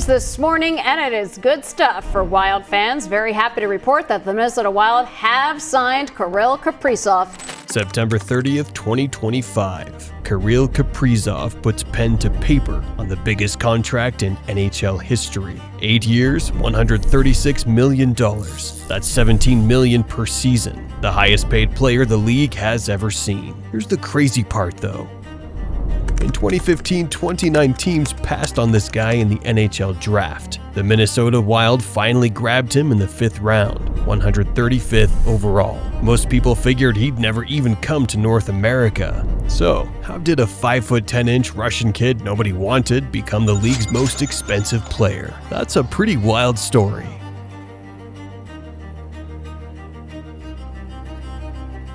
this morning, and it is good stuff for Wild fans. Very happy to report that the Minnesota Wild have signed Kirill Kaprizov. September 30th, 2025. Kirill Kaprizov puts pen to paper on the biggest contract in NHL history. 8 years, $136 million. That's $17 million per season. The highest paid player the league has ever seen. Here's the crazy part though. In 2015, 29 teams passed on this guy in the NHL Draft. The Minnesota Wild finally grabbed him in the 5th round, 135th overall. Most people figured he'd never even come to North America. So, how did a 5'10" Russian kid nobody wanted become the league's most expensive player? That's a pretty wild story.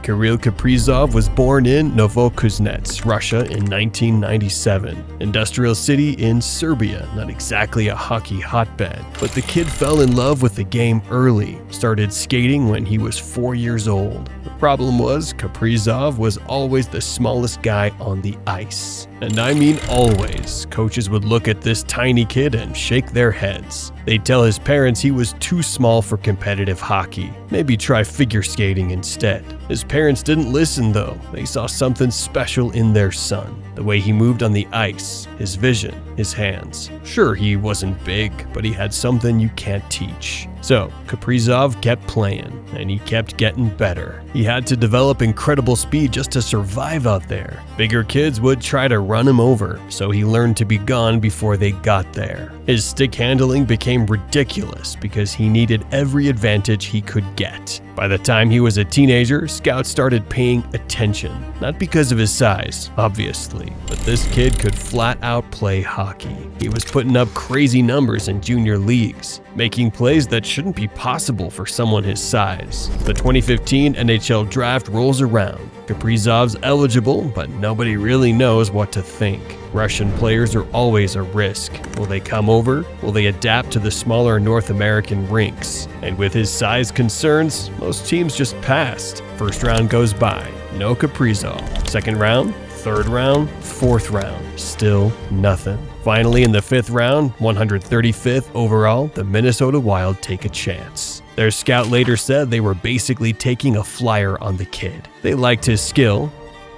Kirill Kaprizov was born in Novokuznetsk, Russia in 1997. Industrial city in Serbia, not exactly a hockey hotbed. But the kid fell in love with the game early, started skating when he was 4 years old. The problem was, Kaprizov was always the smallest guy on the ice. And I mean always. Coaches would look at this tiny kid and shake their heads. They'd tell his parents he was too small for competitive hockey. Maybe try figure skating instead. His parents didn't listen though. They saw something special in their son. The way he moved on the ice, his vision, his hands. Sure, he wasn't big, but he had something you can't teach. So, Kaprizov kept playing, and he kept getting better. He had to develop incredible speed just to survive out there. Bigger kids would try to run him over, so he learned to be gone before they got there. His stick handling became ridiculous because he needed every advantage he could get. By the time he was a teenager, scouts started paying attention. Not because of his size, obviously, but this kid could flat out play hockey. He was putting up crazy numbers in junior leagues, making plays that shouldn't be possible for someone his size. The 2015 NHL Draft rolls around. Kaprizov's eligible, but nobody really knows what to think. Russian players are always a risk. Will they come over? Will they adapt to the smaller North American rinks? And with his size concerns, most teams just passed. First round goes by, no Kaprizov. Second round, third round, fourth round, still nothing. Finally, in the 5th round, 135th overall, the Minnesota Wild take a chance. Their scout later said they were basically taking a flyer on the kid. They liked his skill,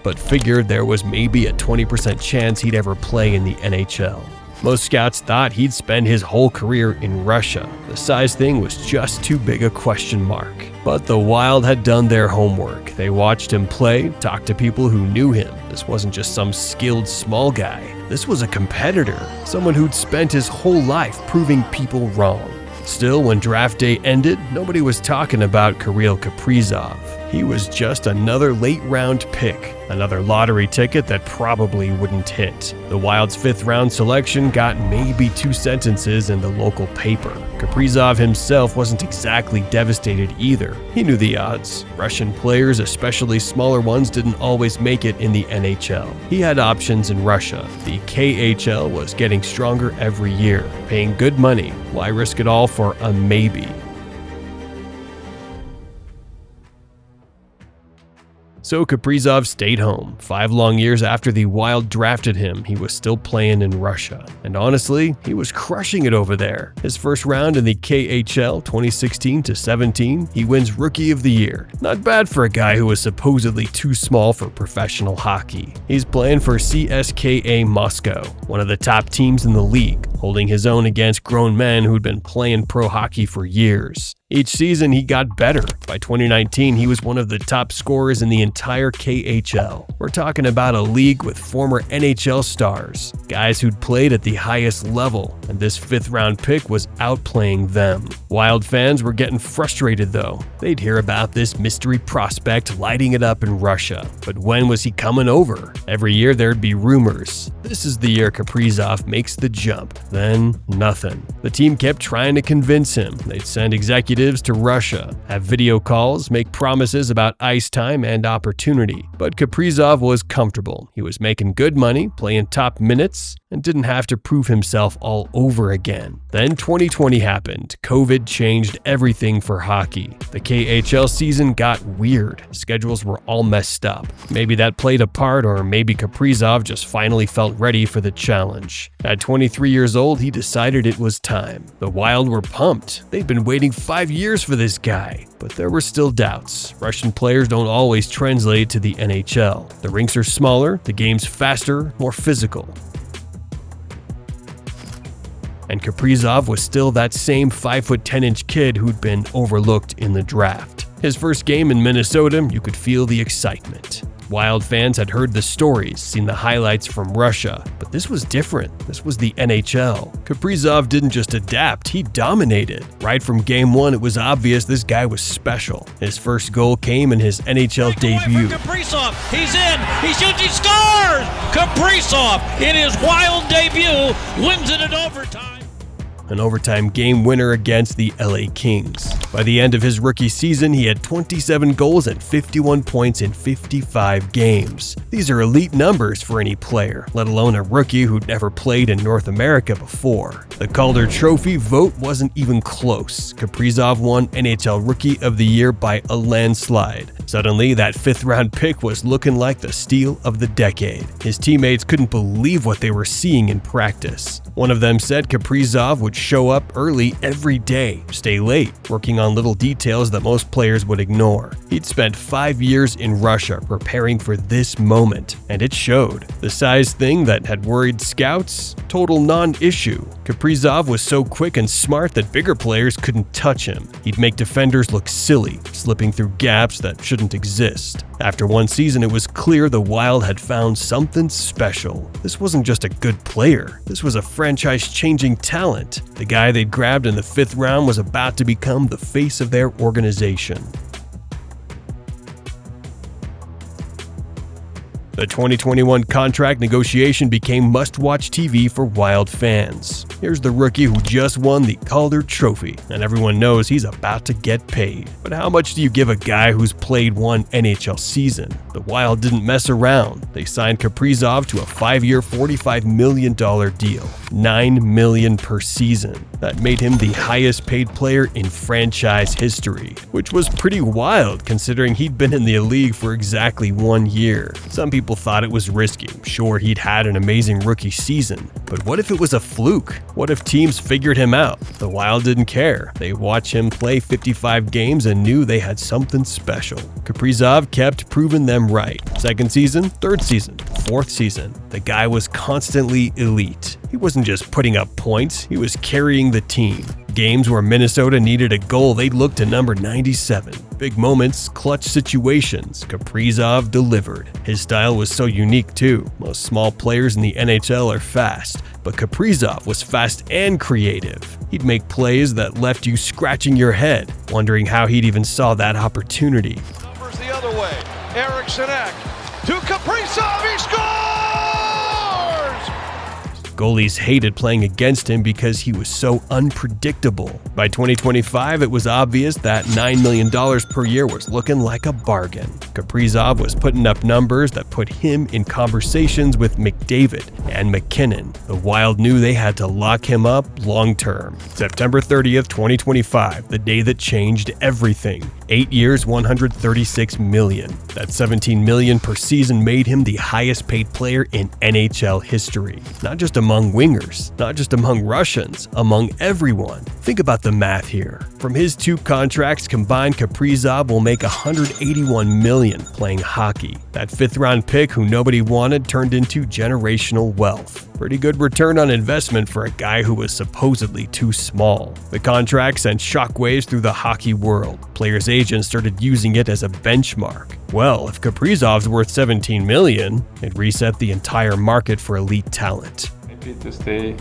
but figured there was maybe a 20% chance he'd ever play in the NHL. Most scouts thought he'd spend his whole career in Russia. The size thing was just too big a question mark. But the Wild had done their homework. They watched him play, talked to people who knew him. This wasn't just some skilled small guy. This was a competitor, someone who'd spent his whole life proving people wrong. Still, when draft day ended, nobody was talking about Kirill Kaprizov. He was just another late-round pick, another lottery ticket that probably wouldn't hit. The Wild's 5th round selection got maybe 2 sentences in the local paper. Kaprizov himself wasn't exactly devastated either. He knew the odds. Russian players, especially smaller ones, didn't always make it in the NHL. He had options in Russia. The KHL was getting stronger every year, paying good money. Why risk it all for a maybe? So Kaprizov stayed home. 5 long years after the Wild drafted him, he was still playing in Russia. And honestly, he was crushing it over there. His first round in the KHL 2016-17, he wins Rookie of the Year. Not bad for a guy who was supposedly too small for professional hockey. He's playing for CSKA Moscow, one of the top teams in the league, holding his own against grown men who'd been playing pro hockey for years. Each season, he got better. By 2019, he was one of the top scorers in the entire KHL. We're talking about a league with former NHL stars, guys who'd played at the highest level, and this 5th round pick was outplaying them. Wild fans were getting frustrated though. They'd hear about this mystery prospect lighting it up in Russia. But when was he coming over? Every year there'd be rumors. This is the year Kaprizov makes the jump. Then nothing. The team kept trying to convince him. They'd send executives to Russia, have video calls, make promises about ice time and opportunity. But Kaprizov was comfortable. He was making good money, playing top minutes, and didn't have to prove himself all over again. Then 2020 happened. COVID changed everything for hockey. The KHL season got weird. Schedules were all messed up. Maybe that played a part, or maybe Kaprizov just finally felt ready for the challenge. At 23 years old, he decided it was time. The Wild were pumped. They'd been waiting 5 years for this guy. But there were still doubts. Russian players don't always translate to the NHL. The rinks are smaller, the game's faster, more physical. And Kaprizov was still that same 5'10" kid who'd been overlooked in the draft. His first game in Minnesota, you could feel the excitement. Wild fans had heard the stories, seen the highlights from Russia, but this was different. This was the NHL. Kaprizov didn't just adapt, he dominated. Right from game one, it was obvious this guy was special. His first goal came in his NHL debut. Kaprizov, he's in, he shoots, he scores! Kaprizov, in his Wild debut, wins it in overtime. An overtime game winner against the LA Kings. By the end of his rookie season, he had 27 goals and 51 points in 55 games. These are elite numbers for any player, let alone a rookie who'd never played in North America before. The Calder Trophy vote wasn't even close. Kaprizov won NHL Rookie of the Year by a landslide. Suddenly, that 5th-round pick was looking like the steal of the decade. His teammates couldn't believe what they were seeing in practice. One of them said Kaprizov would show up early every day, stay late, working on little details that most players would ignore. He'd spent 5 years in Russia preparing for this moment, and it showed. The size thing that had worried scouts? Total non-issue. Kaprizov was so quick and smart that bigger players couldn't touch him. He'd make defenders look silly, slipping through gaps that shouldn't exist. After one season, it was clear the Wild had found something special. This wasn't just a good player. This was a franchise-changing talent. The guy they'd grabbed in the 5th round was about to become the face of their organization. The 2021 contract negotiation became must-watch TV for Wild fans. Here's the rookie who just won the Calder Trophy, and everyone knows he's about to get paid. But how much do you give a guy who's played one NHL season? The Wild didn't mess around. They signed Kaprizov to a 5-year, $45 million deal, $9 million per season. That made him the highest-paid player in franchise history, which was pretty wild considering he'd been in the league for exactly 1 year. Some people thought it was risky. Sure, he'd had an amazing rookie season, but what if it was a fluke? What if teams figured him out? The Wild didn't care. They watched him play 55 games and knew they had something special. Kaprizov kept proving them right. Second season, third season, fourth season. The guy was constantly elite. He wasn't just putting up points, he was carrying the team. Games where Minnesota needed a goal, they'd look to number 97. Big moments, clutch situations, Kaprizov delivered. His style was so unique too. Most small players in the NHL are fast, but Kaprizov was fast and creative. He'd make plays that left you scratching your head, wondering how he'd even saw that opportunity. Numbers the other way. Eriksson to Kaprizov, he scores! Goalies hated playing against him because he was so unpredictable. By 2025, it was obvious that $9 million per year was looking like a bargain. Kaprizov was putting up numbers that put him in conversations with McDavid and McKinnon. The Wild knew they had to lock him up long-term. September 30th, 2025, the day that changed everything. 8 years, $136 million. That $17 million per season made him the highest-paid player in NHL history. Not just among wingers, not just among Russians, among everyone. Think about the math here. From his 2 contracts combined, Kaprizov will make $181 million playing hockey. That 5th-round pick who nobody wanted turned into generational wealth. Pretty good return on investment for a guy who was supposedly too small. The contract sent shockwaves through the hockey world. Players' agents started using it as a benchmark. Well, if Kaprizov's worth $17 million, it reset the entire market for elite talent. Happy to stay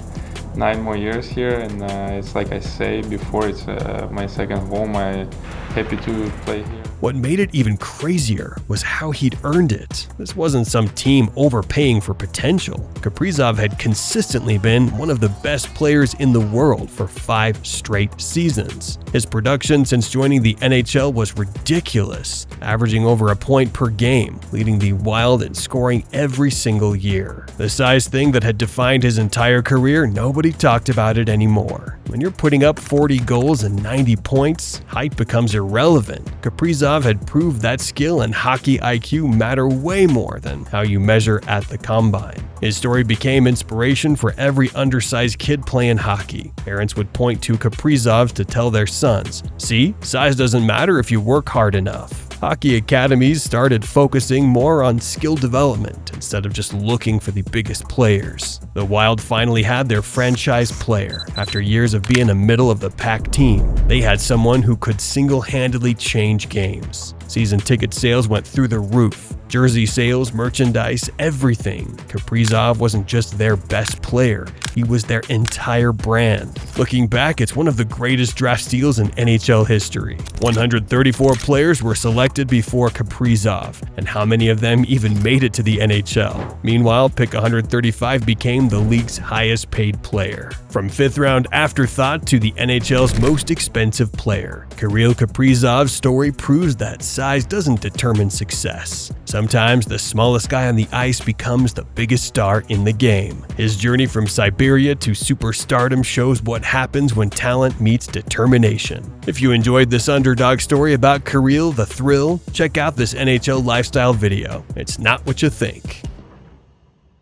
9 more years here, and it's like I say before, it's my second home. I'm happy to play here. What made it even crazier was how he'd earned it. This wasn't some team overpaying for potential. Kaprizov had consistently been one of the best players in the world for 5 straight seasons. His production since joining the NHL was ridiculous, averaging over a point per game, leading the Wild in scoring every single year. The size thing that had defined his entire career, nobody talked about it anymore. When you're putting up 40 goals and 90 points, height becomes irrelevant. Kaprizov had proved that skill and hockey IQ matter way more than how you measure at the combine. His story became inspiration for every undersized kid playing hockey. Parents would point to Kaprizov to tell their sons, "See, size doesn't matter if you work hard enough." Hockey academies started focusing more on skill development instead of just looking for the biggest players. The Wild finally had their franchise player. After years of being a middle-of-the-pack team, they had someone who could single-handedly change games. Season ticket sales went through the roof. Jersey sales, merchandise, everything. Kaprizov wasn't just their best player, he was their entire brand. Looking back, it's one of the greatest draft steals in NHL history. 134 players were selected before Kaprizov, and how many of them even made it to the NHL? Meanwhile, pick 135 became the league's highest paid player. From 5th round afterthought to the NHL's most expensive player, Kirill Kaprizov's story proves that size doesn't determine success. Sometimes the smallest guy on the ice becomes the biggest star in the game. His journey from Siberia to superstardom shows what happens when talent meets determination. If you enjoyed this underdog story about Kirill the Thrill, check out this NHL lifestyle video. It's not what you think.